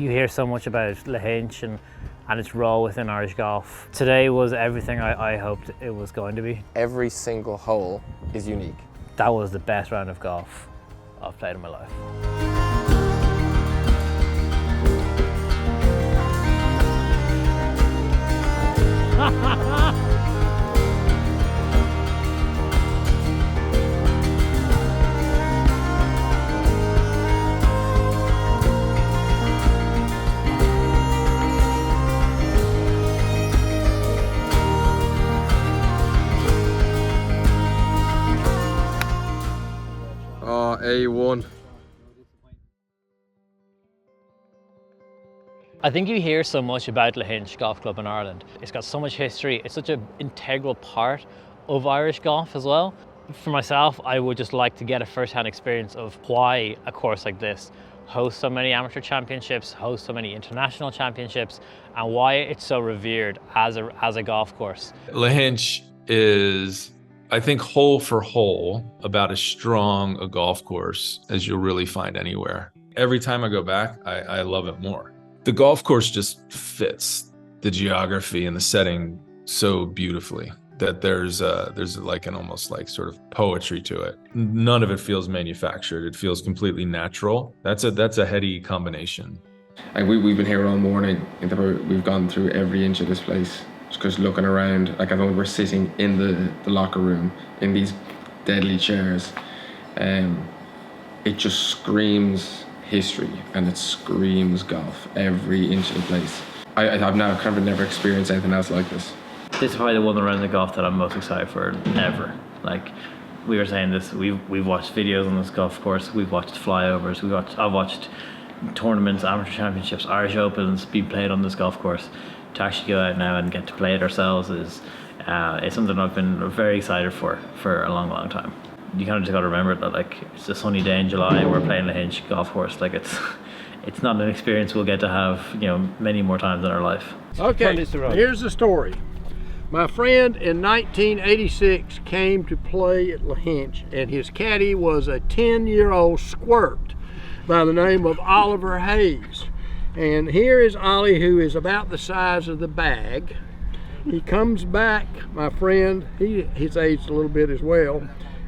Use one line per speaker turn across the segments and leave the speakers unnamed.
You hear so much about Lahinch and its role within Irish golf. Today was everything I hoped it was going to be.
Every single hole is unique.
That was the best round of golf I've played in my life.
A1.
I think you hear so much about Lahinch Golf Club in Ireland. It's got so much history. It's such an integral part of Irish golf as well. For myself, I would just like to get a first-hand experience of why a course like this hosts so many amateur championships, hosts so many international championships, and why it's so revered as a golf course.
Lahinch is, I think, hole for hole, about as strong a golf course as you'll really find anywhere. Every time I go back, I love it more. The golf course just fits the geography and the setting so beautifully that there's like an almost like sort of poetry to it. None of it feels manufactured. It feels completely natural. That's a heady combination.
Like we've been here all morning, and we've gone through every inch of this place. Just looking around, like I know we're sitting in the locker room in these deadly chairs. It just screams history and it screams golf, every inch of the place. I've now kind of never experienced anything else like this.
This is probably the one round of golf that I'm most excited for ever. Like we were saying this, we've watched videos on this golf course, we've watched flyovers, I've watched tournaments, amateur championships, Irish Opens being played on this golf course. To actually go out now and get to play it ourselves is something I've been very excited for a long, long time. You kind of just got to remember that, like, it's a sunny day in July and we're playing Lahinch Golf Course. Like, it's not an experience we'll get to have, you know, many more times in our life.
Okay, here's the story. My friend in 1986 came to play at Lahinch, and his caddy was a 10-year-old squirt by the name of Oliver Hayes. And here is Ollie, who is about the size of the bag. He comes back, my friend, he's aged a little bit as well,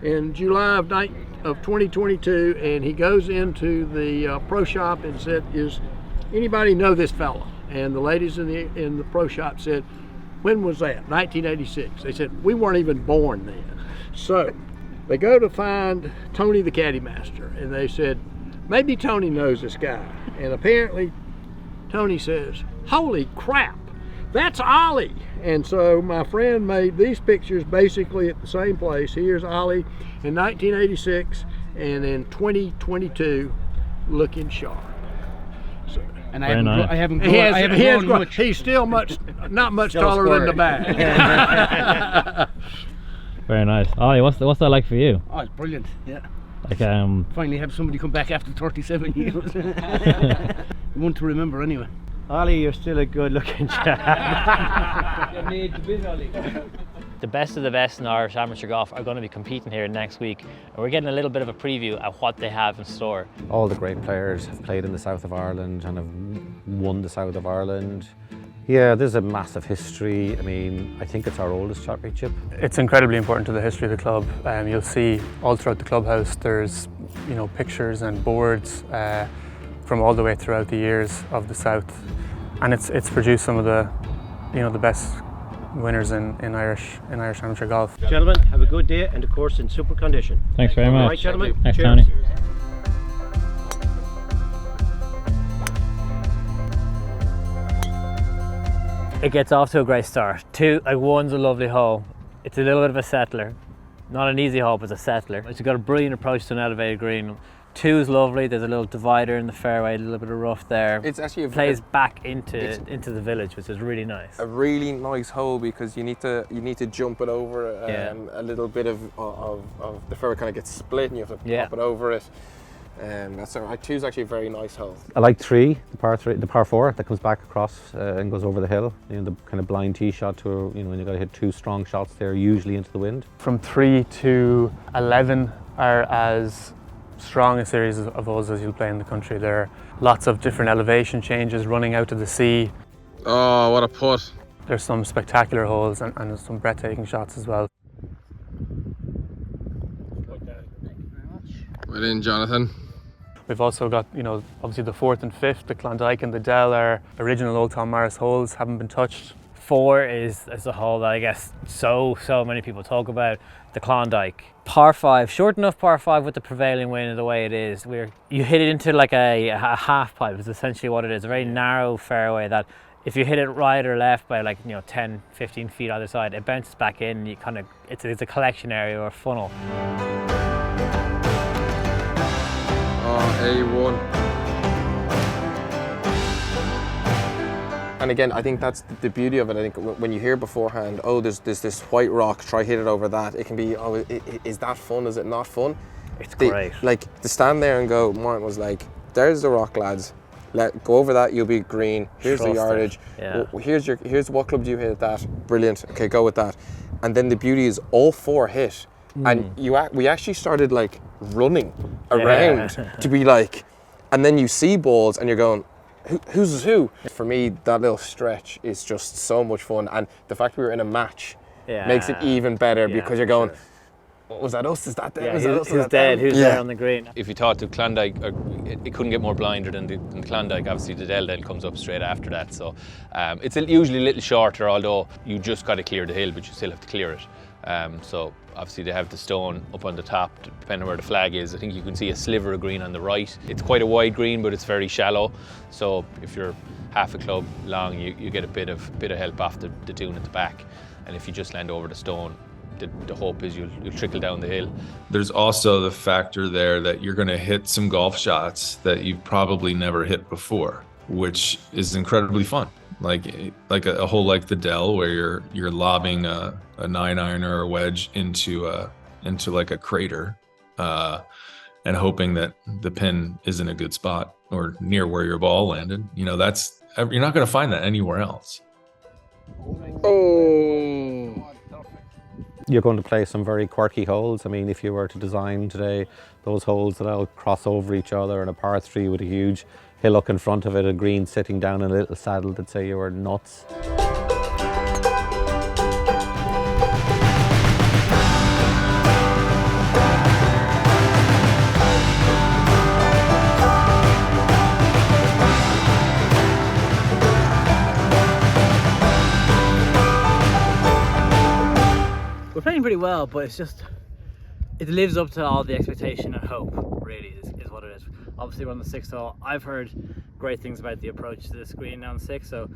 in July of 2022, and he goes into the pro shop and said, "Is anybody know this fella?" And the ladies in the pro shop said, "When was that?" 1986. They said, "We weren't even born then." So they go to find Tony the caddy master, and they said, "Maybe Tony knows this guy." And apparently Tony says, "Holy crap, that's Ollie." And so my friend made these pictures basically at the same place. Here's Ollie in 1986 and in 2022 looking sharp. So,
and I haven't grown much.
He's still not much taller than the back.
Very nice. Ollie, what's that like for you?
Oh, it's brilliant, yeah.
Like
finally have somebody come back after 37 years. One to remember anyway.
Ollie, you're still a good looking chap.
The best of the best in Irish amateur golf are going to be competing here next week, and we're getting a little bit of a preview of what they have in store.
All the great players have played in the south of Ireland and have won the south of Ireland. Yeah, there's a massive history. I mean, I think it's our oldest championship.
It's incredibly important to the history of the club. You'll see all throughout the clubhouse there's, you know, pictures and boards from all the way throughout the years of the south, and it's produced some of the, you know, the best winners in Irish amateur golf.
Gentlemen, have a good day and the course in super condition.
Thanks very much.
All right, gentlemen.
Thanks,
Cheers.
Tony. It gets off to a great start. One's a lovely hole. It's a little bit of a settler. Not an easy hole, but it's a settler. It's got a brilliant approach to an elevated green. 2 is lovely. There's a little divider in the fairway, a little bit of rough there.
It's actually
plays back into the village, which is really nice.
A really nice hole because you need to jump it over. A little bit of the fairway kind of gets split, and you have to pop it over it. That's all right. 2 is actually a very nice hole.
I like 3, the par 4 that comes back across and goes over the hill. You know, the kind of blind tee shot to, you know, when you've got to hit 2 strong shots there, usually into the wind.
From 3 to 11 are as strong a series of holes as you'll play in the country. There are lots of different elevation changes running out to the sea.
Oh, what a putt.
There's some spectacular holes and some breathtaking shots as well.
Right in, Jonathan.
We've also got, you know, obviously the 4th and 5th, the Klondike and the Dell are original Old Tom Morris holes, haven't been touched.
4 is a hole that I guess so many people talk about. The Klondike. Par 5, short enough par 5 with the prevailing wind the way it is. You hit it into like a half pipe is essentially what it is. A very narrow fairway that if you hit it right or left by like, you know, 10, 15 feet either side, it bounces back in. You kind of, it's a collection area or a funnel.
Oh, A1. And again, I think that's the beauty of it. I think when you hear beforehand, oh, there's this white rock, try hit it over that. It can be, oh, is that fun? Is it not fun?
It's great.
Like to stand there and go, Martin was like, there's the rock, lads. Go over that, you'll be green. Here's the yardage.
Yeah.
Here's what club do you hit at that? Brilliant. Okay, go with that. And then the beauty is all 4 hit. And we actually started like running around to be like, and then you see balls and you're going, who's who? For me, that little stretch is just so much fun, and the fact we were in a match makes it even better because you're going, was that us? Is that them? Is that us?
Who's dead? Who's there on the green?
If you thought the Klondike, it couldn't get more blinder than the Klondike. Obviously, the Dell then comes up straight after that. So it's usually a little shorter, although you just got to clear the hill, but you still have to clear it. So obviously they have the stone up on the top, depending on where the flag is. I think you can see a sliver of green on the right. It's quite a wide green, but it's very shallow. So if you're half a club long, you get a bit of help off the dune at the back. And if you just land over the stone, the hope is you'll trickle down the hill.
There's also the factor there that you're going to hit some golf shots that you've probably never hit before, which is incredibly fun. Like a hole like the Dell, where you're lobbing a 9-iron or a wedge into like a crater, and hoping that the pin is in a good spot or near where your ball landed. You know, you're not going to find that anywhere else.
Oh.
You're going to play some very quirky holes. I mean, if you were to design today those holes that all cross over each other in a par 3 with a huge hillock in front of it, a green sitting down in a little saddle, they'd say you were nuts.
We're playing pretty well, but it lives up to all the expectation and hope, really, is what it is. Obviously we're on the 6th hole. I've heard great things about the approach to this green on 6, so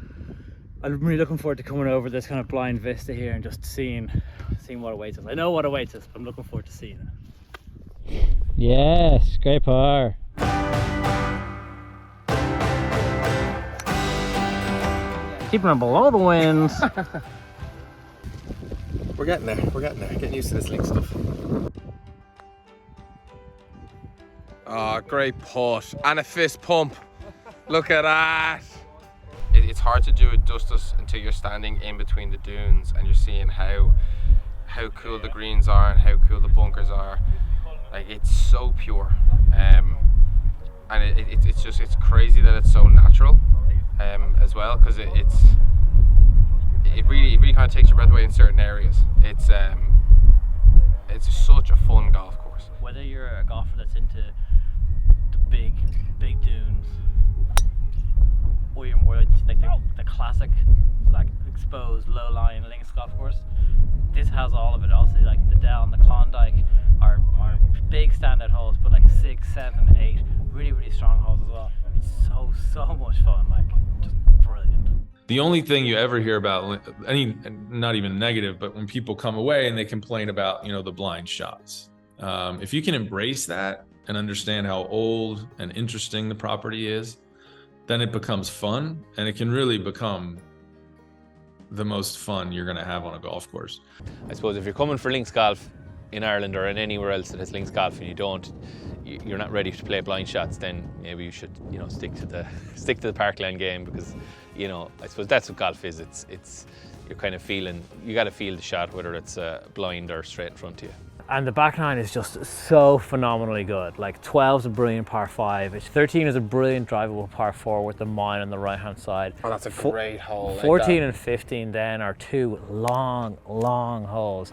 I'm really looking forward to coming over this kind of blind vista here and just seeing what awaits us. I know what awaits us, but I'm looking forward to seeing it. Yes, great par. Keeping it below the winds.
We're getting there, getting used to this link stuff. Oh, great putt, and a fist pump. Look at that. It's hard to do it justice until you're standing in between the dunes and you're seeing how cool the greens are and how cool the bunkers are. Like, it's so pure. And it's crazy that it's so natural as well, because it really kind of takes your breath away in certain areas. It's such a fun golf course.
Whether you're a golfer that's into the big dunes, or you're more into like the classic, like exposed low-lying links golf course, this has all of it. Also, like the Dell and the Klondike are big standout holes, but like 6, 7, 8 really strong holes as well. It's so much fun, like just brilliant.
The only thing you ever hear about, not even negative, but when people come away and they complain about, the blind shots. If you can embrace that and understand how old and interesting the property is, then it becomes fun, and it can really become the most fun you're going to have on a golf course.
I suppose if you're coming for links golf in Ireland or in anywhere else that has links golf and you're not ready to play blind shots, then maybe you should stick to the parkland game, because I suppose that's what golf is. It's you're kind of feeling, you got to feel the shot, whether it's blind or straight in front of you.
And the back nine is just so phenomenally good. Like 12's a brilliant par 5. 13 is a brilliant drivable par 4 with the mine on the right hand side.
Oh, that's a great hole. Like
14
that.
and 15 then are 2 long, long holes.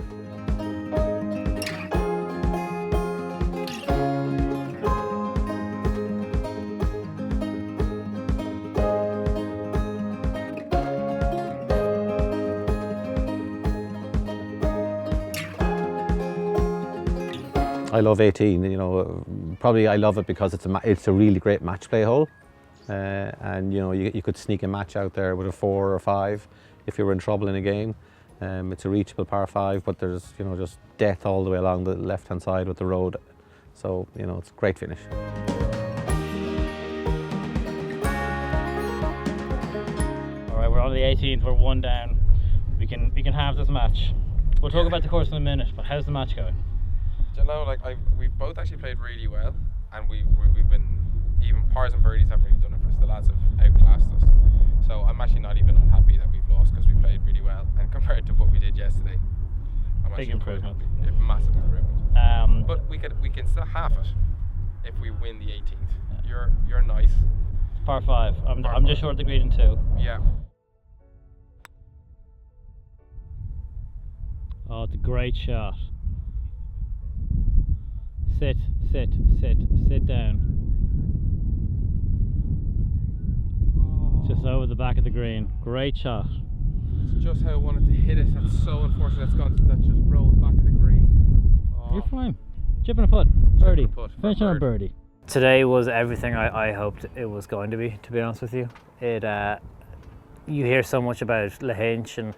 I love 18. You know, probably I love it because it's a really great match play hole, and you know you could sneak a match out there with a 4 or 5 if you were in trouble in a game. It's a reachable par 5, but there's just death all the way along the left hand side with the road, so it's a great finish.
All right, we're on the 18th. We're 1 down. We can have this match. We'll talk about the course in a minute, but how's the match going?
We've both actually played really well, and we've been, even pars and birdies haven't really done it for us. The lads have outclassed us. So I'm actually not even unhappy that we've lost because we played really well, and compared to what we did yesterday,
Big improvement.
Massive improvement. But we can still half it if we win the 18th. Yeah. You're nice.
Par 5. I'm just short of the green in 2.
Yeah.
Oh, it's a great shot. Sit down. Just over the back of the green. Great shot.
It's just how I wanted to hit it. That's so unfortunate. That's just rolled back of the green. Oh.
You're fine. Chipping a putt. Birdie. Finishing on
bird.
birdie.
Today was everything I hoped it was going to be honest with you. You hear so much about Lahinch and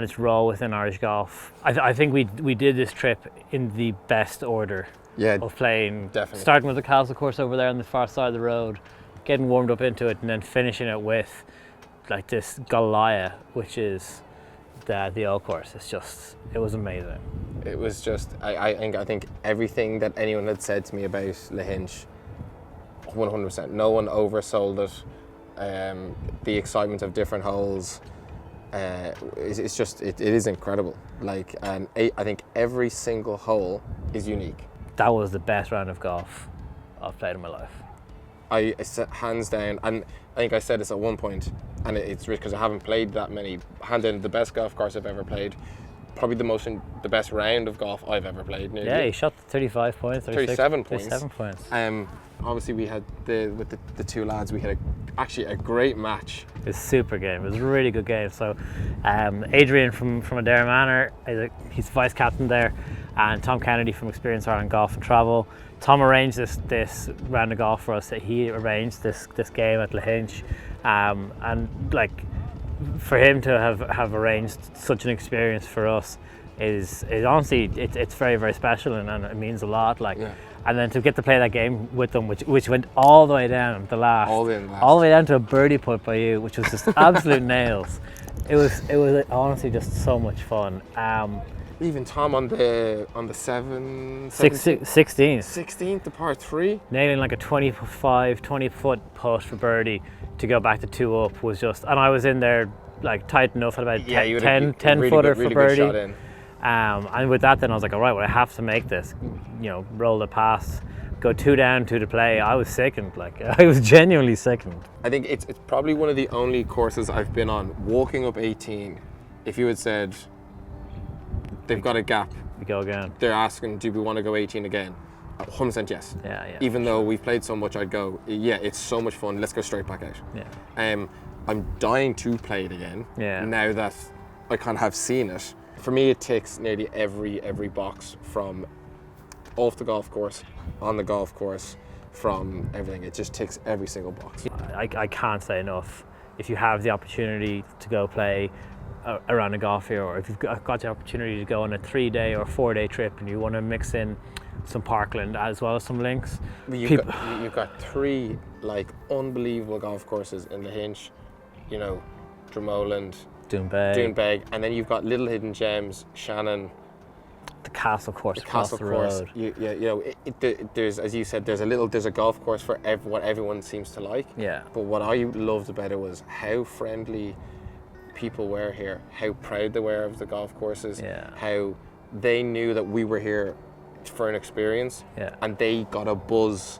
its role within Irish golf. I think we did this trip in the best order of playing.
Definitely. Starting
with the Castle course over there on the far side of the road, getting warmed up into it, and then finishing it with like this Goliath, which is the old course. It was amazing.
It was just, I think everything that anyone had said to me about Lahinch, 100%. No one oversold it. The excitement of different holes, it's just, it is incredible. Like, and I think every single hole is unique.
That was the best round of golf I've played in my life.
I said hands down, and I think I said this at one point, and it's because I haven't played that many. Hands down, the best golf course I've ever played. Probably the best round of golf I've ever played. Nearly.
Yeah, he shot 35 points,
37 points.
37 points.
Obviously we had with the two lads, we had actually a great match.
It was a super game. It was a really good game. So Adrian from Adare Manor, he's vice captain there, and Tom Kennedy from Experience Ireland Golf and Travel. Tom arranged this round of golf for us. He arranged this game at Lahinch, and like for him to have arranged such an experience for us is honestly it's very, very special, and it means a lot. Like. Yeah. And then to get to play that game with them, which went all the way down the last, all the way down to a birdie putt by you, which was just absolute nails. It was honestly just so much fun.
Even Tom on the
16th,
the par 3,
nailing like a 20 foot putt for birdie to go back to 2 up was just, and I was in there like tight enough at about 10 footer for birdie. And with that, then I was like, all right, well, I have to make this, roll the pass, go 2 down, 2 to play. I was sickened, I was genuinely sickened.
I think it's probably one of the only courses I've been on, walking up 18, if you had said, they've got a gap.
We go again.
They're asking, do we want to go 18 again? 100% yes.
Yeah.
Even though we've played so much, I'd go, yeah, it's so much fun, let's go straight back out.
Yeah.
I'm dying to play it again, now that I kind of have seen it. For me, it ticks nearly every box, from off the golf course, on the golf course, from everything. It just ticks every single box.
I can't say enough. If you have the opportunity to go play around a golf here, or if you've got the opportunity to go on a 3-day or 4-day trip and you want to mix in some Parkland as well as some links.
You've got 3 unbelievable golf courses in Lahinch, Dromoland, Doonbeg, and then you've got little hidden gems, Shannon,
the Castle course across the road.
There's, as you said, there's a golf course for what everyone seems to like.
Yeah.
But what I loved about it was how friendly people were here, how proud they were of the golf courses, how they knew that we were here for an experience,
Yeah.
and they got a buzz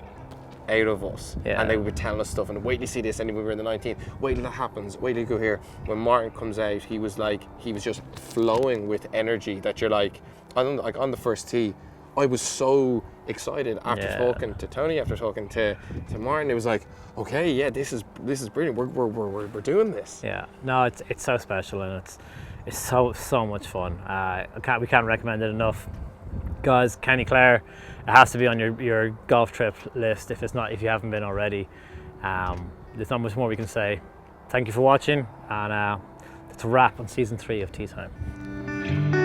out of us,
Yeah.
and they were telling us stuff, and wait till you see this, and we were in the 19th, wait till that happens, wait till you go here. When Martin comes out, he was just flowing with energy that you're like on the first tee, I was so excited after talking to Tony, after talking to Martin. It was like, okay, yeah, this is brilliant. We're doing this.
Yeah, no, it's so special, and it's so much fun. We can't recommend it enough, guys. County Clare, it has to be on your golf trip list if you haven't been already. There's not much more we can say. Thank you for watching, and it's a wrap on season 3 of Tea Time.